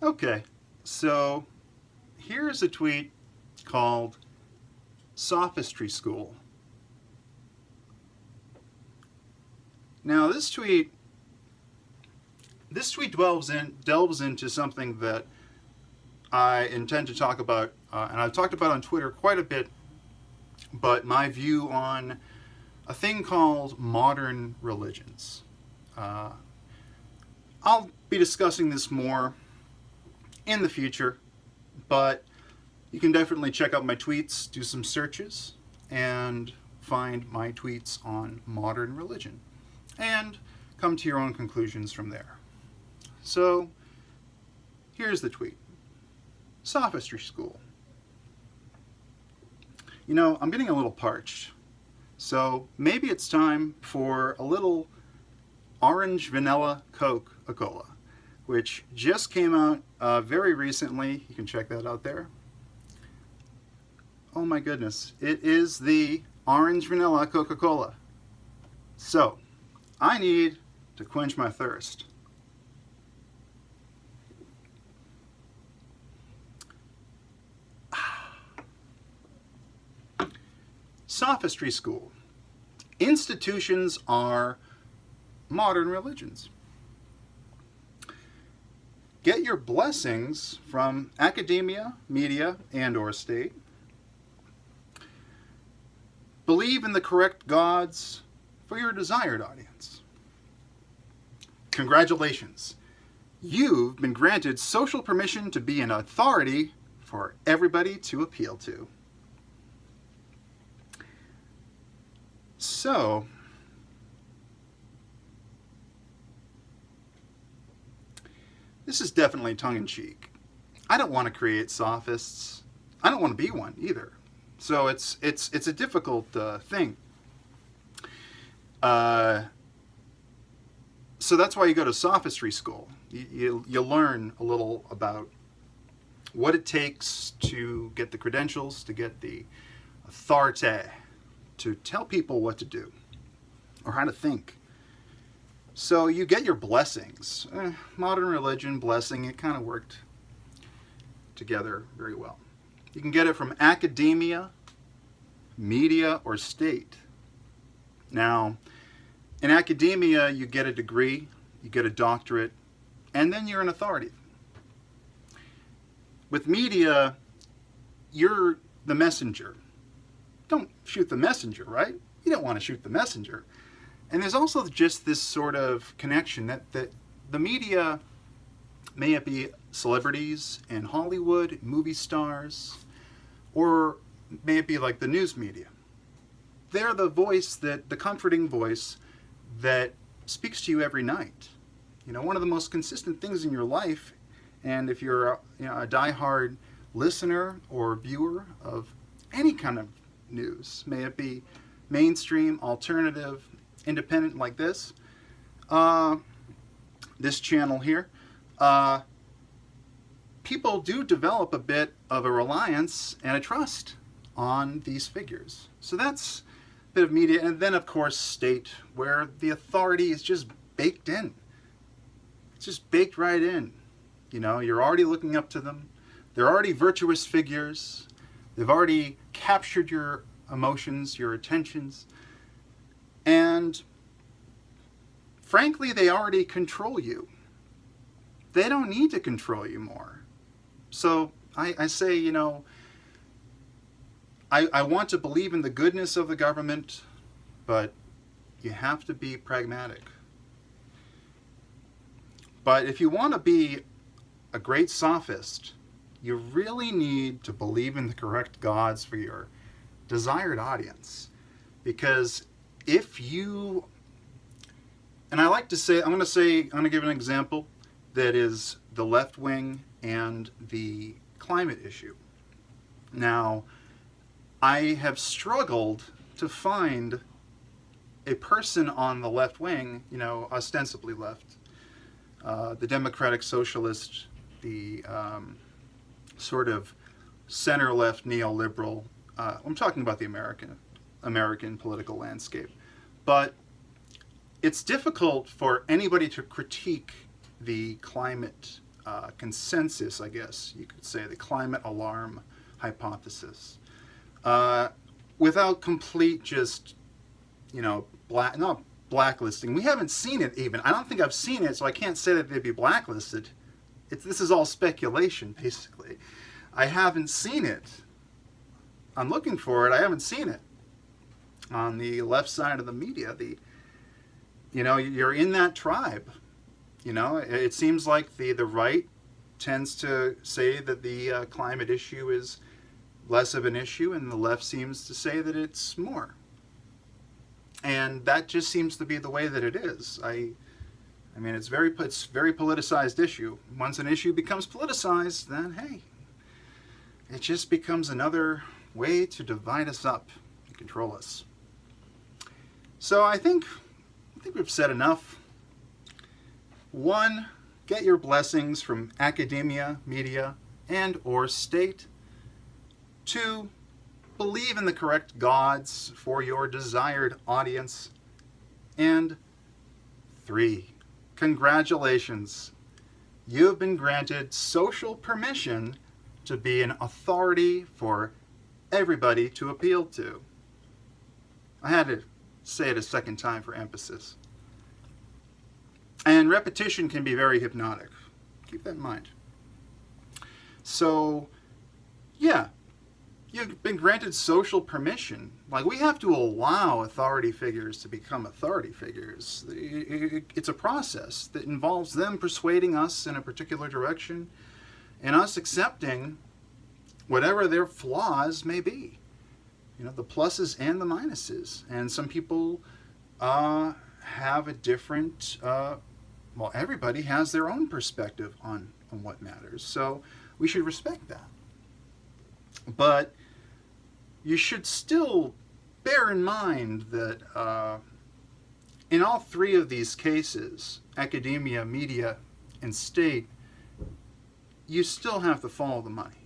Okay, so here's a tweet called Sophistry School. Now this tweet delves into something that I intend to talk about, and I've talked about on Twitter quite a bit, but my view on a thing called modern religions. Uh, I'll be discussing this more in the future, but you can definitely check out my tweets, do some searches, and find my tweets on modern religion, and come to your own conclusions from there. So, here's the tweet. Sophistry School. You know, I'm getting a little parched, so maybe it's time for a little orange vanilla Coca-Cola, which just came out very recently. You can check that out there. Oh my goodness, it is the orange vanilla Coca-Cola. So, I need to quench my thirst. Sophistry School. Institutions are modern religions. Get your blessings from academia, media, and/or state. Believe in the correct gods for your desired audience. Congratulations. You've been granted social permission to be an authority for everybody to appeal to. So, this is definitely tongue-in-cheek. I don't want to create sophists. I don't want to be one either. So it's a difficult thing. So that's why you go to sophistry school. You learn a little about what it takes to get the credentials, to get the authority, to tell people what to do or how to think. So you get your blessings. Modern religion, blessing, it kind of worked together very well. You can get it from academia, media, or state. Now, in academia, you get a degree, you get a doctorate, and then you're an authority. With media, you're the messenger. Don't shoot the messenger, right? You don't want to shoot the messenger. And there's also just this sort of connection that the media, may it be celebrities in Hollywood, movie stars, or may it be like the news media. They're the voice, the comforting voice that speaks to you every night. You know, one of the most consistent things in your life, and if you're a diehard listener or viewer of any kind of news, may it be mainstream, alternative, independent like this channel here, people do develop a bit of a reliance and a trust on these figures. So that's a bit of media, and then of course state, where the authority is just baked in. It's just baked right in. You know, you're already looking up to them. They're already virtuous figures. They've already captured your emotions, your attentions, and frankly, they already control you. They don't need to control you more. So I say, you know, I want to believe in the goodness of the government, but you have to be pragmatic. But if you want to be a great sophist, you really need to believe in the correct gods for your desired audience. Because if you, and I like to say, I'm going to give an example that is the left wing and the climate issue. Now, I have struggled to find a person on the left wing, you know, ostensibly left, the democratic socialist, the sort of center-left neoliberal. I'm talking about the American political landscape. But it's difficult for anybody to critique the climate consensus, I guess you could say, the climate alarm hypothesis, without complete just, not blacklisting. We haven't seen it even. I don't think I've seen it, so I can't say that they'd be blacklisted. This is all speculation, basically. I haven't seen it. I'm looking for it. I haven't seen it. On the left side of the media, you're in that tribe. It seems like the right tends to say that the climate issue is less of an issue, and the left seems to say that it's more. And that just seems to be the way that it is. I mean, it's very politicized issue. Once an issue becomes politicized, then hey, it just becomes another way to divide us up and control us. So I think we've said enough. 1, get your blessings from academia, media, and or state. 2, believe in the correct gods for your desired audience. And 3, congratulations. You've been granted social permission to be an authority for everybody to appeal to. I had to say it a second time for emphasis. And repetition can be very hypnotic. Keep that in mind. So, yeah, you've been granted social permission. Like, we have to allow authority figures to become authority figures. It's a process that involves them persuading us in a particular direction and us accepting whatever their flaws may be. The pluses and the minuses. And some people have a different, everybody has their own perspective on what matters. So we should respect that. But you should still bear in mind that in all 3 of these cases, academia, media, and state, you still have to follow the money.